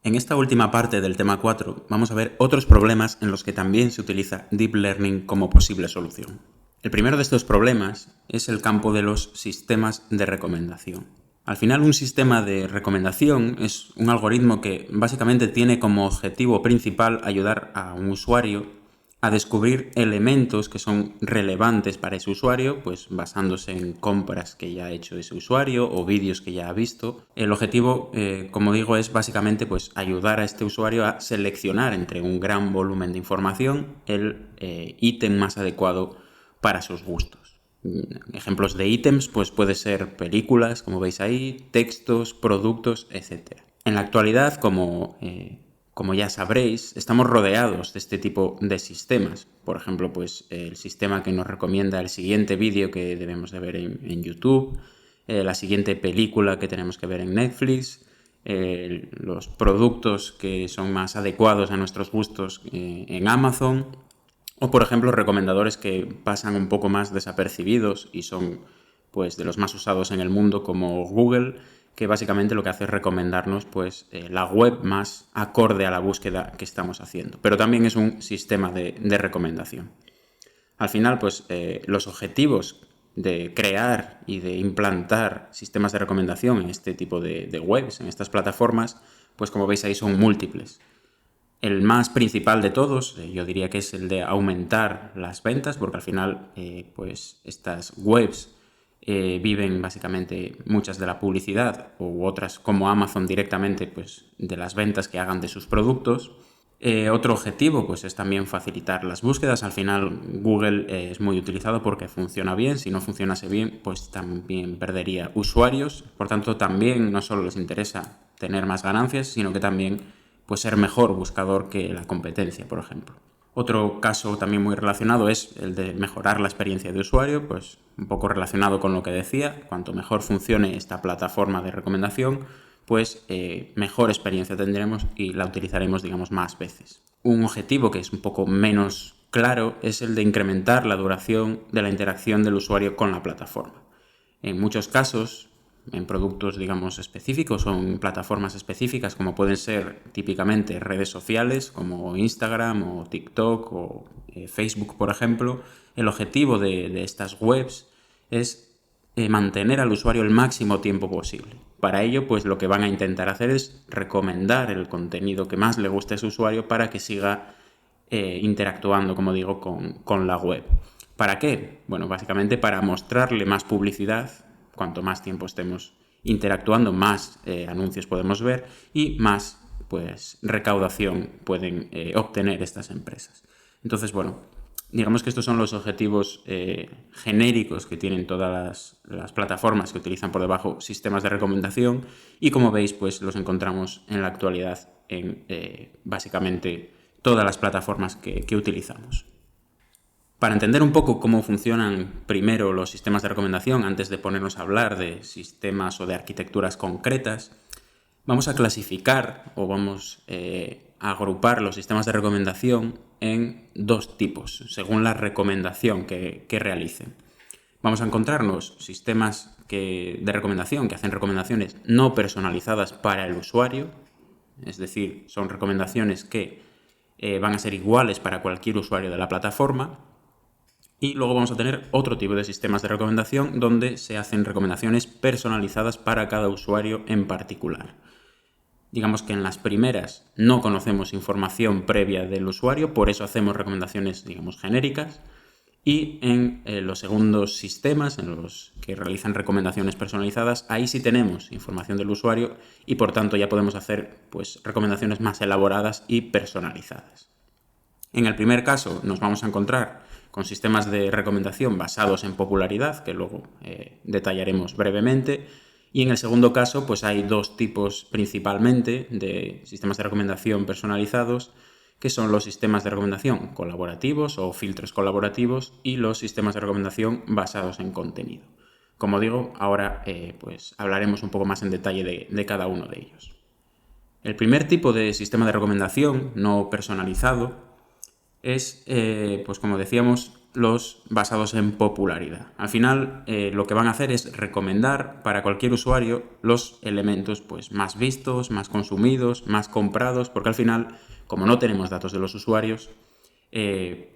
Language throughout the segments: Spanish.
En esta última parte del tema 4 vamos a ver otros problemas en los que también se utiliza Deep Learning como posible solución. El primero de estos problemas es el campo de los sistemas de recomendación. Al final, un sistema de recomendación es un algoritmo que básicamente tiene como objetivo principal ayudar a un usuario a descubrir elementos que son relevantes para ese usuario, pues basándose en compras que ya ha hecho ese usuario o vídeos que ya ha visto. El objetivo, como digo, es básicamente pues ayudar a este usuario a seleccionar entre un gran volumen de información el ítem más adecuado para sus gustos. Ejemplos de ítems pues puede ser películas, como veis ahí, textos, productos, etc. En la actualidad, como ya sabréis, estamos rodeados de este tipo de sistemas. Por ejemplo, pues el sistema que nos recomienda el siguiente vídeo que debemos de ver en YouTube, la siguiente película que tenemos que ver en Netflix, los productos que son más adecuados a nuestros gustos en Amazon, o por ejemplo recomendadores que pasan un poco más desapercibidos y son pues de los más usados en el mundo, como Google, que básicamente lo que hace es recomendarnos pues la web más acorde a la búsqueda que estamos haciendo. Pero también es un sistema de recomendación. Al final, pues los objetivos de crear y de implantar sistemas de recomendación en este tipo de webs, en estas plataformas, pues como veis ahí son múltiples. El más principal de todos, yo diría que es el de aumentar las ventas, porque al final, pues estas webs viven básicamente muchas de la publicidad, u otras como Amazon directamente, pues de las ventas que hagan de sus productos. Otro objetivo pues es también facilitar las búsquedas. Al final Google es muy utilizado porque funciona bien. Si no funcionase bien, pues también perdería usuarios. Por tanto, también no solo les interesa tener más ganancias, sino que también pues ser mejor buscador que la competencia, por ejemplo. Otro caso también muy relacionado es el de mejorar la experiencia de usuario, pues un poco relacionado con lo que decía. Cuanto mejor funcione esta plataforma de recomendación, pues mejor experiencia tendremos y la utilizaremos, digamos, más veces. Un objetivo que es un poco menos claro es el de incrementar la duración de la interacción del usuario con la plataforma. En muchos casos, en productos, digamos, específicos o en plataformas específicas, como pueden ser típicamente redes sociales como Instagram o TikTok o Facebook, por ejemplo, el objetivo de estas webs es mantener al usuario el máximo tiempo posible. Para ello, pues lo que van a intentar hacer es recomendar el contenido que más le guste a ese usuario para que siga interactuando, como digo, con la web. ¿Para qué? Bueno, básicamente para mostrarle más publicidad. Cuanto más tiempo estemos interactuando, más anuncios podemos ver y más pues recaudación pueden obtener estas empresas. Entonces, bueno, digamos que estos son los objetivos genéricos que tienen todas las plataformas que utilizan por debajo sistemas de recomendación, y como veis, pues los encontramos en la actualidad en básicamente todas las plataformas que utilizamos. Para entender un poco cómo funcionan primero los sistemas de recomendación, antes de ponernos a hablar de sistemas o de arquitecturas concretas, vamos a clasificar o vamos a agrupar los sistemas de recomendación en dos tipos, según la recomendación que realicen. Vamos a encontrarnos sistemas de recomendación que hacen recomendaciones no personalizadas para el usuario, es decir, son recomendaciones que van a ser iguales para cualquier usuario de la plataforma. Y luego vamos a tener otro tipo de sistemas de recomendación donde se hacen recomendaciones personalizadas para cada usuario en particular. Digamos que en las primeras no conocemos información previa del usuario, por eso hacemos recomendaciones, digamos, genéricas. Y en los segundos sistemas, en los que realizan recomendaciones personalizadas, ahí sí tenemos información del usuario y por tanto ya podemos hacer pues recomendaciones más elaboradas y personalizadas. En el primer caso nos vamos a encontrar con sistemas de recomendación basados en popularidad, que luego detallaremos brevemente. Y en el segundo caso, pues hay dos tipos principalmente de sistemas de recomendación personalizados, que son los sistemas de recomendación colaborativos o filtros colaborativos y los sistemas de recomendación basados en contenido. Como digo, ahora pues hablaremos un poco más en detalle de cada uno de ellos. El primer tipo de sistema de recomendación no personalizado es, pues como decíamos, los basados en popularidad. Al final, lo que van a hacer es recomendar para cualquier usuario los elementos pues, más vistos, más consumidos, más comprados, porque al final, como no tenemos datos de los usuarios,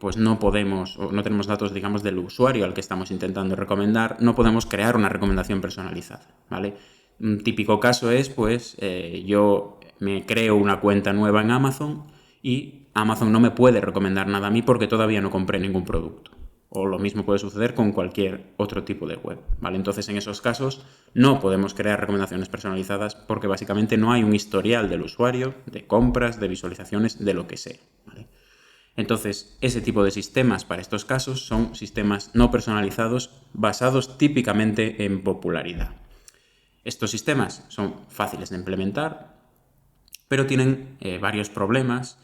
pues no podemos, o no tenemos datos, digamos, del usuario al que estamos intentando recomendar, no podemos crear una recomendación personalizada, ¿vale? Un típico caso es, pues, yo me creo una cuenta nueva en Amazon y Amazon no me puede recomendar nada a mí porque todavía no compré ningún producto. O lo mismo puede suceder con cualquier otro tipo de web, ¿vale? Entonces, en esos casos, no podemos crear recomendaciones personalizadas porque básicamente no hay un historial del usuario, de compras, de visualizaciones, de lo que sea, ¿vale? Entonces, ese tipo de sistemas para estos casos son sistemas no personalizados basados típicamente en popularidad. Estos sistemas son fáciles de implementar, pero tienen varios problemas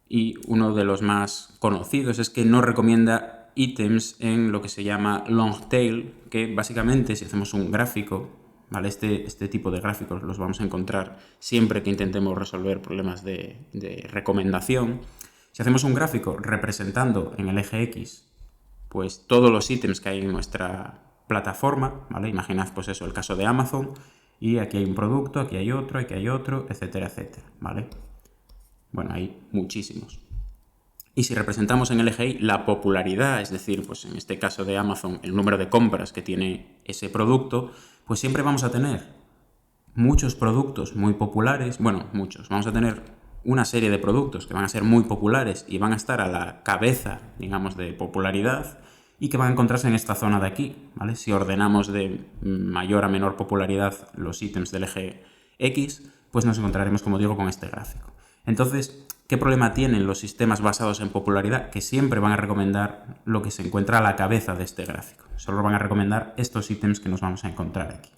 y uno de los más conocidos es que no recomienda ítems en lo que se llama long tail, que básicamente si hacemos un gráfico, ¿vale? Este tipo de gráficos los vamos a encontrar siempre que intentemos resolver problemas de recomendación. Si hacemos un gráfico representando en el eje X pues todos los ítems que hay en nuestra plataforma, ¿vale? Imaginad pues eso, el caso de Amazon, y aquí hay un producto, aquí hay otro, etcétera, etcétera, ¿vale? Bueno, hay muchísimos. Y si representamos en el eje Y la popularidad, es decir, pues en este caso de Amazon, el número de compras que tiene ese producto, pues siempre vamos a tener muchos productos muy populares, bueno, muchos, vamos a tener una serie de productos que van a ser muy populares y van a estar a la cabeza, digamos, de popularidad y que van a encontrarse en esta zona de aquí, ¿vale? Si ordenamos de mayor a menor popularidad los ítems del eje X, pues nos encontraremos, como digo, con este gráfico. Entonces, ¿qué problema tienen los sistemas basados en popularidad? Que siempre van a recomendar lo que se encuentra a la cabeza de este gráfico. Solo van a recomendar estos ítems que nos vamos a encontrar aquí.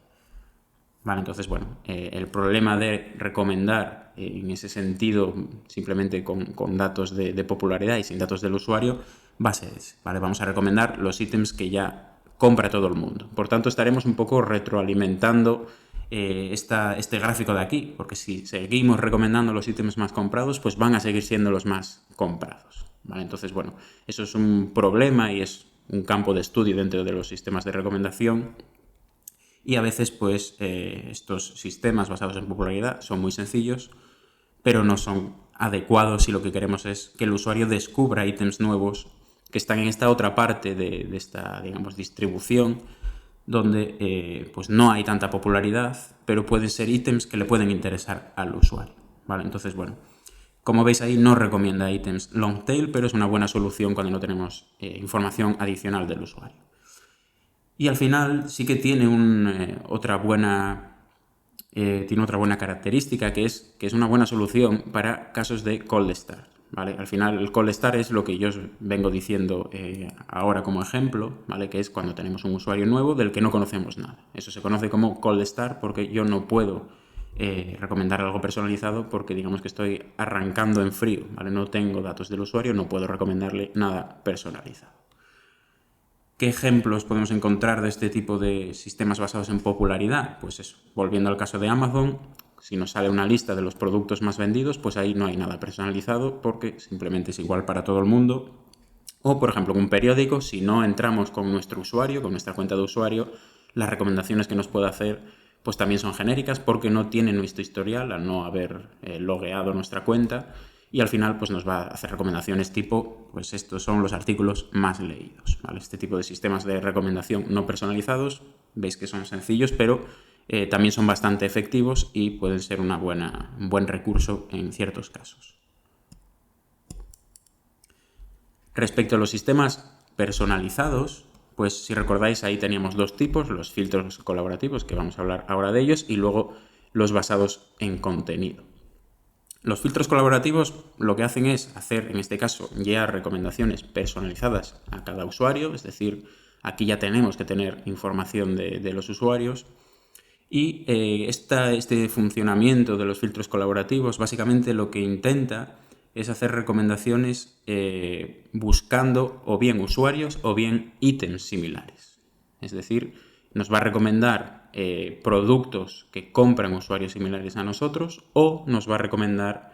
Vale, entonces, bueno, el problema de recomendar en ese sentido simplemente con datos de popularidad y sin datos del usuario va a ser ese, ¿vale? Vamos a recomendar los ítems que ya compra todo el mundo. Por tanto, estaremos un poco retroalimentando este gráfico de aquí, porque si seguimos recomendando los ítems más comprados, pues van a seguir siendo los más comprados, ¿vale? Entonces, bueno, eso es un problema y es un campo de estudio dentro de los sistemas de recomendación. Y a veces, pues, estos sistemas basados en popularidad son muy sencillos, pero no son adecuados si lo que queremos es que el usuario descubra ítems nuevos que están en esta otra parte de esta, digamos, distribución, donde pues no hay tanta popularidad, pero pueden ser ítems que le pueden interesar al usuario, ¿vale? Entonces, bueno, como veis ahí no recomienda ítems long tail, pero es una buena solución cuando no tenemos información adicional del usuario. Y al final sí que tiene otra buena característica, que es una buena solución para casos de cold start, ¿vale? Al final el cold start es lo que yo os vengo diciendo ahora como ejemplo, ¿vale? Que es cuando tenemos un usuario nuevo del que no conocemos nada. Eso se conoce como cold start porque yo no puedo recomendar algo personalizado porque digamos que estoy arrancando en frío, ¿vale? No tengo datos del usuario, no puedo recomendarle nada personalizado. ¿Qué ejemplos podemos encontrar de este tipo de sistemas basados en popularidad? Pues eso, volviendo al caso de Amazon, si nos sale una lista de los productos más vendidos, pues ahí no hay nada personalizado porque simplemente es igual para todo el mundo. O, por ejemplo, en un periódico, si no entramos con nuestro usuario, con nuestra cuenta de usuario, las recomendaciones que nos puede hacer pues también son genéricas porque no tienen nuestro historial al no haber logueado nuestra cuenta. Y al final pues nos va a hacer recomendaciones tipo, pues estos son los artículos más leídos, ¿vale? Este tipo de sistemas de recomendación no personalizados, veis que son sencillos, pero también son bastante efectivos y pueden ser un buen recurso en ciertos casos. Respecto a los sistemas personalizados, pues si recordáis ahí teníamos dos tipos, los filtros colaborativos, que vamos a hablar ahora de ellos, y luego los basados en contenido. Los filtros colaborativos lo que hacen es hacer, en este caso, ya recomendaciones personalizadas a cada usuario, es decir, aquí ya tenemos que tener información de los usuarios. Y este funcionamiento de los filtros colaborativos básicamente lo que intenta es hacer recomendaciones buscando o bien usuarios o bien ítems similares. Es decir, nos va a recomendar productos que compran usuarios similares a nosotros o nos va a recomendar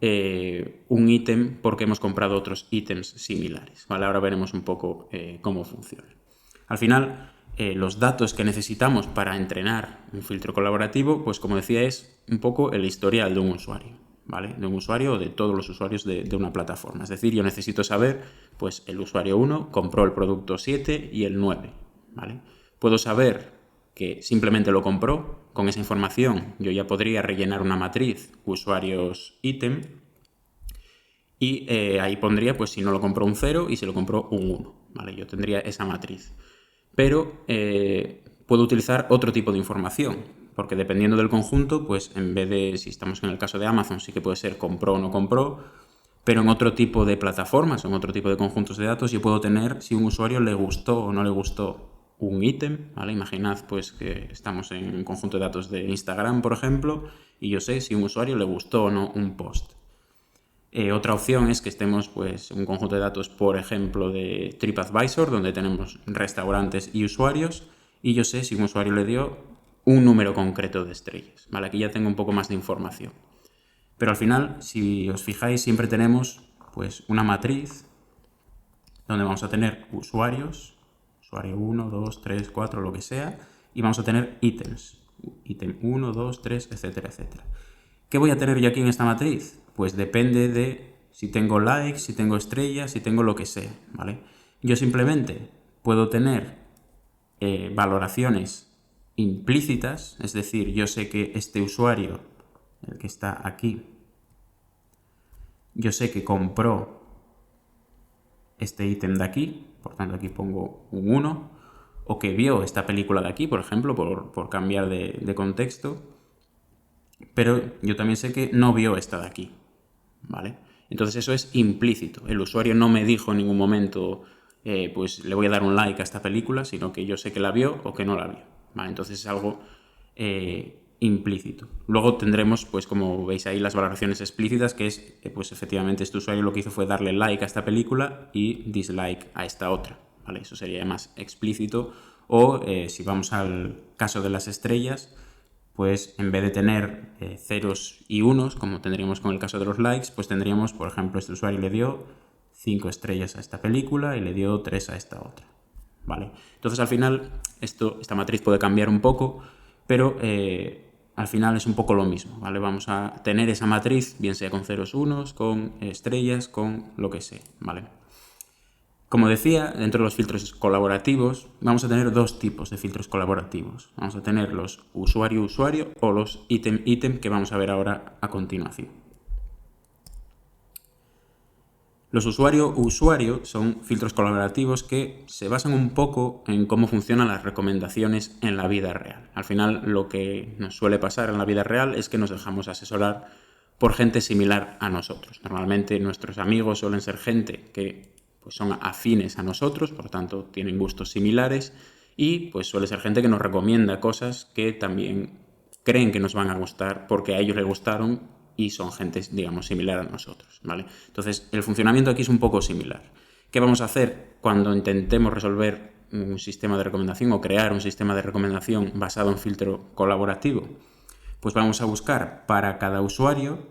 un ítem porque hemos comprado otros ítems similares, ¿vale? Ahora veremos un poco cómo funciona. Al final, los datos que necesitamos para entrenar un filtro colaborativo, pues como decía, es un poco el historial de un usuario, ¿vale? De un usuario o de todos los usuarios de una plataforma. Es decir, yo necesito saber, pues el usuario 1 compró el producto 7 y el 9, ¿vale? Puedo saber que simplemente lo compró. Con esa información yo ya podría rellenar una matriz usuarios ítem y ahí pondría, pues si no lo compró un 0 y si lo compró un 1, ¿vale? Yo tendría esa matriz. Pero puedo utilizar otro tipo de información, porque dependiendo del conjunto, pues en vez de, si estamos en el caso de Amazon, sí que puede ser compró o no compró, pero en otro tipo de plataformas o en otro tipo de conjuntos de datos yo puedo tener si un usuario le gustó o no le gustó un ítem, ¿vale? Imaginad pues que estamos en un conjunto de datos de Instagram, por ejemplo, y yo sé si a un usuario le gustó o no un post. Otra opción es que estemos pues, en un conjunto de datos, por ejemplo, de TripAdvisor, donde tenemos restaurantes y usuarios, y yo sé si un usuario le dio un número concreto de estrellas. ¿Vale? Aquí ya tengo un poco más de información. Pero al final, si os fijáis, siempre tenemos pues, una matriz donde vamos a tener usuarios, usuario 1, 2, 3, 4, lo que sea, y vamos a tener ítems, ítem 1, 2, 3, etcétera, etcétera. ¿Qué voy a tener yo aquí en esta matriz? Pues depende de si tengo likes, si tengo estrellas, si tengo lo que sea, ¿vale? Yo simplemente puedo tener valoraciones implícitas, es decir, yo sé que este usuario, el que está aquí, yo sé que compró este ítem de aquí, por tanto aquí pongo un 1, o que vio esta película de aquí, por ejemplo, por cambiar de contexto, pero yo también sé que no vio esta de aquí, ¿vale? Entonces eso es implícito. El usuario no me dijo en ningún momento, pues le voy a dar un like a esta película, sino que yo sé que la vio o que no la vio, ¿vale? Entonces es algo implícito. Luego tendremos, pues como veis ahí, las valoraciones explícitas, que es, pues efectivamente este usuario lo que hizo fue darle like a esta película y dislike a esta otra, ¿vale? Eso sería más explícito. O si vamos al caso de las estrellas, pues en vez de tener ceros y unos, como tendríamos con el caso de los likes, pues tendríamos, por ejemplo, este usuario le dio 5 estrellas a esta película y le dio 3 a esta otra, ¿vale? Entonces al final esta matriz puede cambiar un poco, pero al final es un poco lo mismo, ¿vale? Vamos a tener esa matriz, bien sea con ceros, unos, con estrellas, con lo que sea, ¿vale? Como decía, dentro de los filtros colaborativos vamos a tener dos tipos de filtros colaborativos. Vamos a tener los usuario-usuario o los ítem-ítem que vamos a ver ahora a continuación. Los usuario-usuario son filtros colaborativos que se basan un poco en cómo funcionan las recomendaciones en la vida real. Al final, lo que nos suele pasar en la vida real es que nos dejamos asesorar por gente similar a nosotros. Normalmente nuestros amigos suelen ser gente que pues son afines a nosotros, por lo tanto tienen gustos similares y pues suele ser gente que nos recomienda cosas que también creen que nos van a gustar porque a ellos les gustaron y son gente, digamos, similar a nosotros, ¿vale? Entonces, el funcionamiento aquí es un poco similar. ¿Qué vamos a hacer cuando intentemos resolver un sistema de recomendación o crear un sistema de recomendación basado en filtro colaborativo? Pues vamos a buscar para cada usuario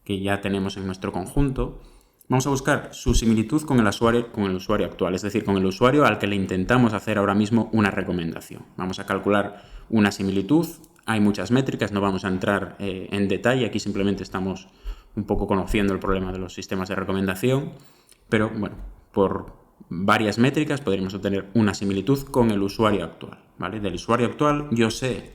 que ya tenemos en nuestro conjunto, vamos a buscar su similitud con el usuario actual, es decir, con el usuario al que le intentamos hacer ahora mismo una recomendación. Vamos a calcular una similitud, hay muchas métricas, no vamos a entrar en detalle, aquí simplemente estamos un poco conociendo el problema de los sistemas de recomendación, pero bueno, por varias métricas podríamos obtener una similitud con el usuario actual, ¿vale? Del usuario actual yo sé,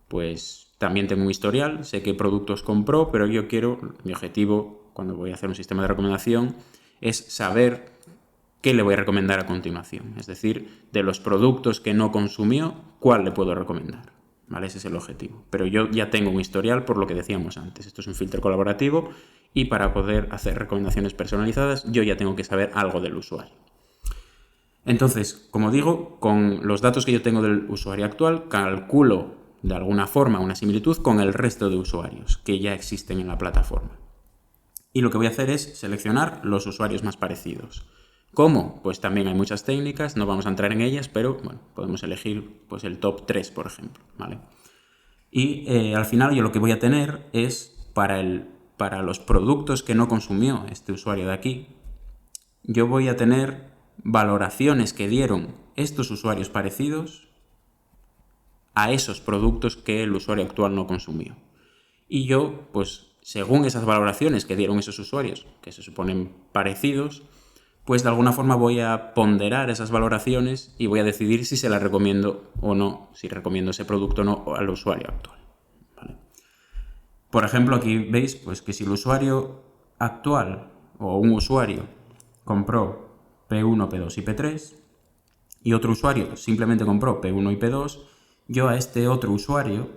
pues también tengo un historial, sé qué productos compró, pero yo quiero, mi objetivo cuando voy a hacer un sistema de recomendación es saber qué le voy a recomendar a continuación. Es decir, de los productos que no consumió, ¿cuál le puedo recomendar? ¿Vale? Ese es el objetivo. Pero yo ya tengo un historial por lo que decíamos antes. Esto es un filtro colaborativo y para poder hacer recomendaciones personalizadas yo ya tengo que saber algo del usuario. Entonces, como digo, con los datos que yo tengo del usuario actual, calculo de alguna forma una similitud con el resto de usuarios que ya existen en la plataforma. Y lo que voy a hacer es seleccionar los usuarios más parecidos. ¿Cómo? Pues también hay muchas técnicas, no vamos a entrar en ellas, pero bueno, podemos elegir pues, el top 3, por ejemplo, ¿vale? Y al final yo lo que voy a tener es, para el para los productos que no consumió este usuario de aquí, yo voy a tener valoraciones que dieron estos usuarios parecidos a esos productos que el usuario actual no consumió. Y yo, pues, según esas valoraciones que dieron esos usuarios, que se suponen parecidos, pues de alguna forma voy a ponderar esas valoraciones y voy a decidir si se las recomiendo o no, si recomiendo ese producto o no al usuario actual. ¿Vale? Por ejemplo, aquí veis pues, que si el usuario actual o un usuario compró P1, P2 y P3 y otro usuario simplemente compró P1 y P2, yo a este otro usuario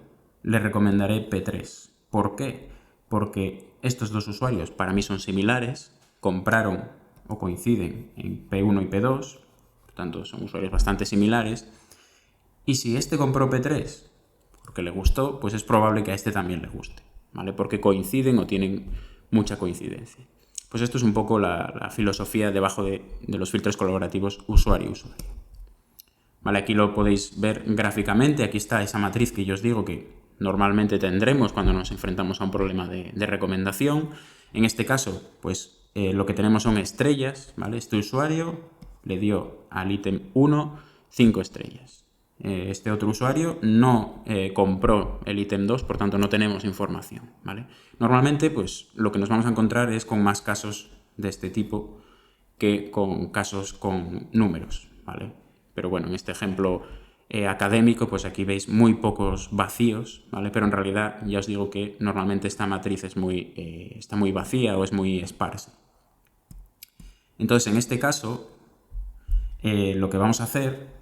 le recomendaré P3. ¿Por qué? Porque estos dos usuarios para mí son similares, compraron o coinciden en P1 y P2, por tanto son usuarios bastante similares, y si este compró P3 porque le gustó, pues es probable que a este también le guste, ¿vale? Porque coinciden o tienen mucha coincidencia. Pues esto es un poco la filosofía debajo de los filtros colaborativos usuario-usuario. Vale, aquí lo podéis ver gráficamente, aquí está esa matriz que yo os digo que normalmente tendremos cuando nos enfrentamos a un problema de recomendación. En este caso, pues lo que tenemos son estrellas, ¿vale? Este usuario le dio al ítem 1 5 estrellas. Este otro usuario no compró el ítem 2, por tanto no tenemos información, ¿vale? Normalmente, pues lo que nos vamos a encontrar es con más casos de este tipo que con casos con números, ¿vale? Pero bueno, en este ejemplo académico, pues aquí veis muy pocos vacíos, ¿vale? Pero en realidad ya os digo que normalmente esta matriz es está muy vacía o es muy esparsa. Entonces, en este caso, lo que vamos a hacer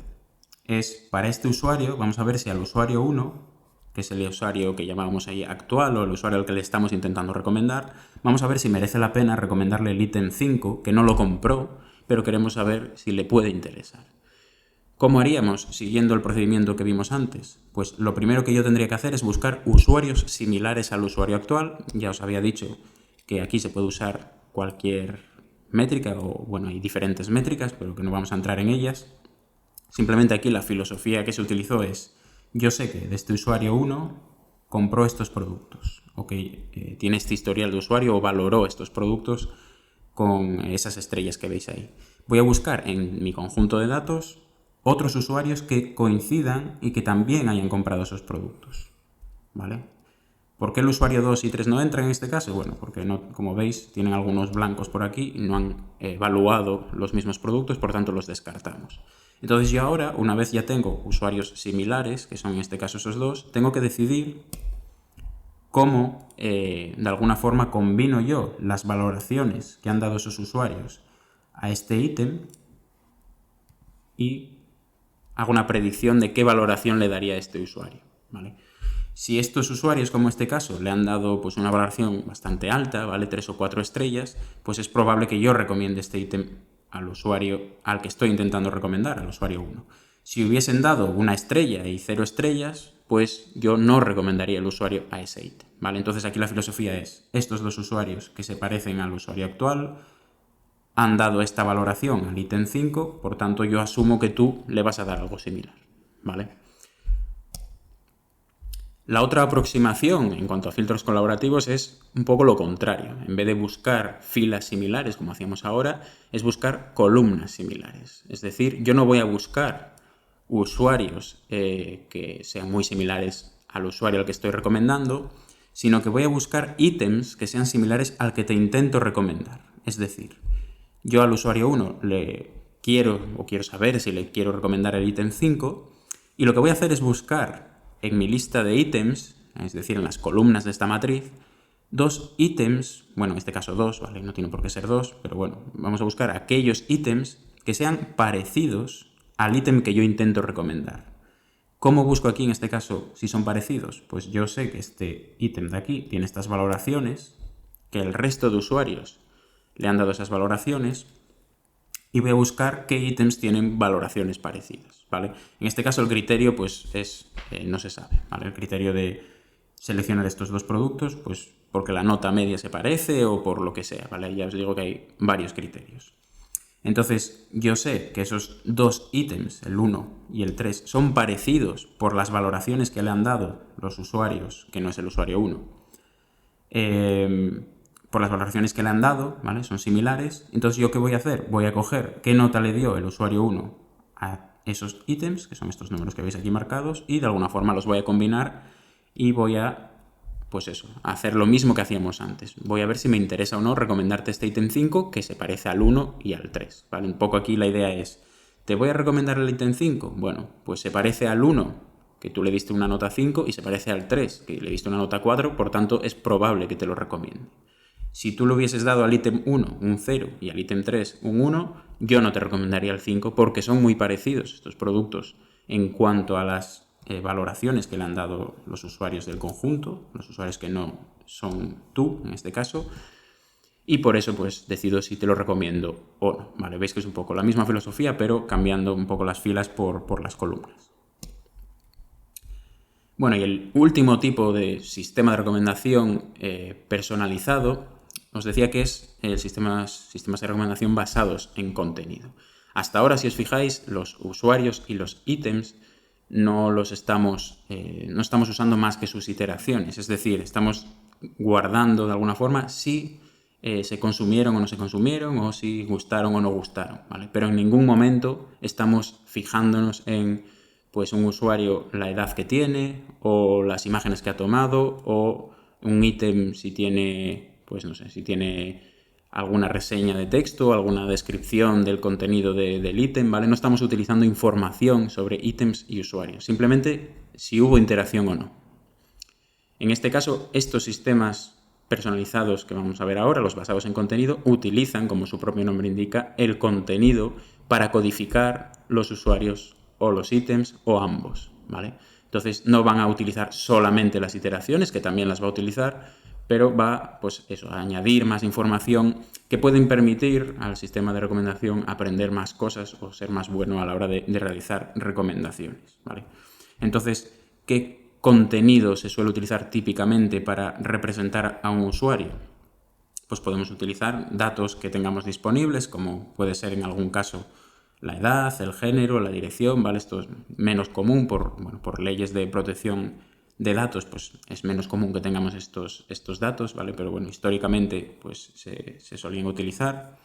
es, para este usuario, vamos a ver si al usuario 1, que es el usuario que llamábamos ahí actual o el usuario al que le estamos intentando recomendar, vamos a ver si merece la pena recomendarle el ítem 5, que no lo compró, pero queremos saber si le puede interesar. ¿Cómo haríamos siguiendo el procedimiento que vimos antes? Pues lo primero que yo tendría que hacer es buscar usuarios similares al usuario actual. Ya os había dicho que aquí se puede usar cualquier métrica, o bueno, hay diferentes métricas, pero que no vamos a entrar en ellas. Simplemente aquí la filosofía que se utilizó es, yo sé que de este usuario 1 compró estos productos, o que tiene este historial de usuario o valoró estos productos con esas estrellas que veis ahí. Voy a buscar en mi conjunto de datos otros usuarios que coincidan y que también hayan comprado esos productos, ¿vale? ¿Por qué el usuario 2 y 3 no entran en este caso? Bueno, porque no, como veis, tienen algunos blancos por aquí y no han evaluado los mismos productos, por tanto los descartamos. Entonces yo ahora, una vez ya tengo usuarios similares, que son en este caso esos dos, tengo que decidir cómo, de alguna forma, combino yo las valoraciones que han dado esos usuarios a este ítem y hago una predicción de qué valoración le daría a este usuario, ¿vale? Si estos usuarios, como este caso, le han dado pues, una valoración bastante alta, ¿vale? 3 o 4 estrellas, pues es probable que yo recomiende este ítem al usuario al que estoy intentando recomendar, al usuario 1. Si hubiesen dado una estrella y 0 estrellas, pues yo no recomendaría el usuario a ese ítem, ¿vale? Entonces aquí la filosofía es, estos dos usuarios que se parecen al usuario actual han dado esta valoración al ítem 5, por tanto yo asumo que tú le vas a dar algo similar, ¿vale? La otra aproximación en cuanto a filtros colaborativos es un poco lo contrario. En vez de buscar filas similares, como hacíamos ahora, es buscar columnas similares. Es decir, yo no voy a buscar usuarios que sean muy similares al usuario al que estoy recomendando, sino que voy a buscar ítems que sean similares al que te intento recomendar. Es decir, yo al usuario 1 quiero saber si le quiero recomendar el ítem 5, y lo que voy a hacer es buscar en mi lista de ítems, es decir, en las columnas de esta matriz, dos ítems, bueno, en este caso dos, ¿vale? No tiene por qué ser dos, pero bueno, vamos a buscar aquellos ítems que sean parecidos al ítem que yo intento recomendar. ¿Cómo busco aquí en este caso si son parecidos? Pues yo sé que este ítem de aquí tiene estas valoraciones, que el resto de usuarios le han dado esas valoraciones, y voy a buscar qué ítems tienen valoraciones parecidas, ¿vale? En este caso el criterio pues no se sabe, ¿vale? El criterio de seleccionar estos dos productos, pues porque la nota media se parece o por lo que sea, ¿vale? Ya os digo que hay varios criterios. Entonces yo sé que esos dos ítems, el 1 y el 3, son parecidos por las valoraciones que le han dado los usuarios, que no es el usuario 1, por las valoraciones que le han dado, ¿vale? Son similares. Entonces, ¿yo qué voy a hacer? Voy a coger qué nota le dio el usuario 1 a esos ítems, que son estos números que veis aquí marcados, y de alguna forma los voy a combinar y voy a, pues eso, a hacer lo mismo que hacíamos antes. Voy a ver si me interesa o no recomendarte este ítem 5 que se parece al 1 y al 3, ¿vale? Un poco aquí la idea es, ¿te voy a recomendar el ítem 5? Bueno, pues se parece al 1, que tú le diste una nota 5, y se parece al 3, que le diste una nota 4, por tanto es probable que te lo recomiende. Si tú le hubieses dado al ítem 1 un 0 y al ítem 3 un 1, yo no te recomendaría el 5 porque son muy parecidos estos productos en cuanto a las valoraciones que le han dado los usuarios del conjunto, los usuarios que no son tú, en este caso, y por eso pues decido si te lo recomiendo o no. Vale, veis que es un poco la misma filosofía, pero cambiando un poco las filas por las columnas. Bueno, y el último tipo de sistema de recomendación personalizado, os decía que es sistemas de recomendación basados en contenido. Hasta ahora, si os fijáis, los usuarios y los ítems no estamos usando más que sus iteraciones. Es decir, estamos guardando de alguna forma si se consumieron o no se consumieron, o si gustaron o no gustaron, ¿vale? Pero en ningún momento estamos fijándonos en pues un usuario, la edad que tiene, o las imágenes que ha tomado, o un ítem si tiene, pues no sé, si tiene alguna reseña de texto, alguna descripción del contenido del ítem, ¿vale? No estamos utilizando información sobre ítems y usuarios, simplemente si hubo interacción o no. En este caso, estos sistemas personalizados que vamos a ver ahora, los basados en contenido, utilizan, como su propio nombre indica, el contenido para codificar los usuarios o los ítems o ambos, ¿vale? Entonces no van a utilizar solamente las iteraciones, que también las va a utilizar, pero va, pues eso, a añadir más información que pueden permitir al sistema de recomendación aprender más cosas o ser más bueno a la hora de realizar recomendaciones, ¿vale? Entonces, ¿qué contenido se suele utilizar típicamente para representar a un usuario? Pues podemos utilizar datos que tengamos disponibles, como puede ser en algún caso la edad, el género, la dirección, ¿vale? Esto es menos común por leyes de protección de datos, pues es menos común que tengamos estos datos, ¿vale? Pero bueno, históricamente pues se solían utilizar.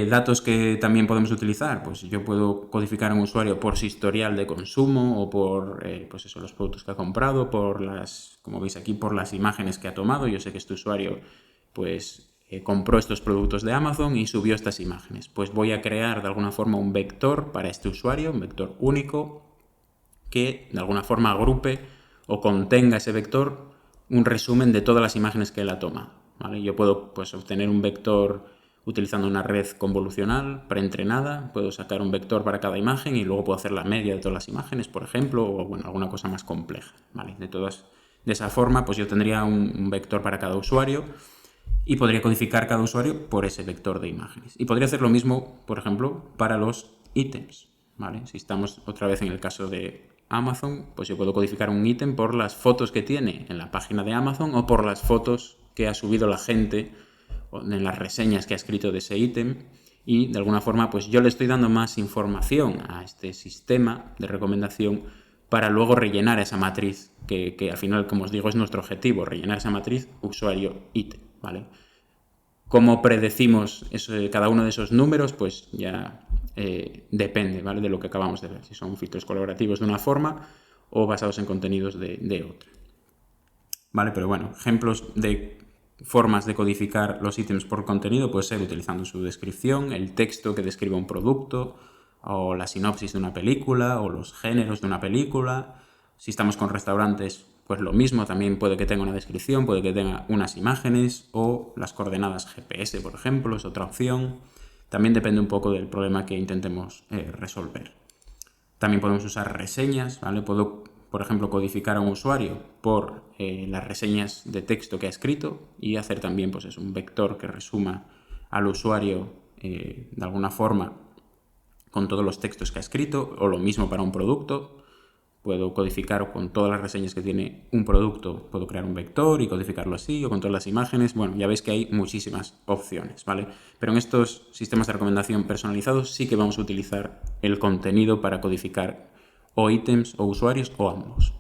Datos que también podemos utilizar, pues yo puedo codificar a un usuario por su historial de consumo o por pues eso, los productos que ha comprado, por las, como veis aquí, por las imágenes que ha tomado. Yo sé que este usuario pues compró estos productos de Amazon y subió estas imágenes. Pues voy a crear de alguna forma un vector para este usuario, un vector único, que de alguna forma agrupe o contenga ese vector un resumen de todas las imágenes que él ha tomado, ¿vale? Yo puedo pues obtener un vector utilizando una red convolucional preentrenada, puedo sacar un vector para cada imagen y luego puedo hacer la media de todas las imágenes, por ejemplo, o bueno, alguna cosa más compleja, ¿vale? De esa forma, pues yo tendría un vector para cada usuario y podría codificar cada usuario por ese vector de imágenes. Y podría hacer lo mismo, por ejemplo, para los ítems, ¿vale? Si estamos otra vez en el caso de Amazon, pues yo puedo codificar un ítem por las fotos que tiene en la página de Amazon o por las fotos que ha subido la gente en las reseñas que ha escrito de ese ítem, y de alguna forma pues yo le estoy dando más información a este sistema de recomendación para luego rellenar esa matriz que al final, como os digo, es nuestro objetivo, rellenar esa matriz usuario-ítem, ¿vale? ¿Cómo predecimos cada uno de esos números? Pues ya depende, ¿vale? De lo que acabamos de ver, si son filtros colaborativos de una forma o basados en contenidos de otra. ¿Vale? Pero bueno, ejemplos de formas de codificar los ítems por contenido puede ser utilizando su descripción, el texto que describe un producto, o la sinopsis de una película, o los géneros de una película. Si estamos con restaurantes, pues lo mismo, también puede que tenga una descripción, puede que tenga unas imágenes, o las coordenadas GPS, por ejemplo, es otra opción. También depende un poco del problema que intentemos resolver. También podemos usar reseñas, ¿vale? Puedo, por ejemplo, codificar a un usuario por las reseñas de texto que ha escrito y hacer también pues, es un vector que resuma al usuario de alguna forma con todos los textos que ha escrito, o lo mismo para un producto. Puedo codificar con todas las reseñas que tiene un producto, puedo crear un vector y codificarlo así, o con todas las imágenes. Bueno, ya veis que hay muchísimas opciones, ¿vale? Pero en estos sistemas de recomendación personalizados sí que vamos a utilizar el contenido para codificar o ítems o usuarios o ambos.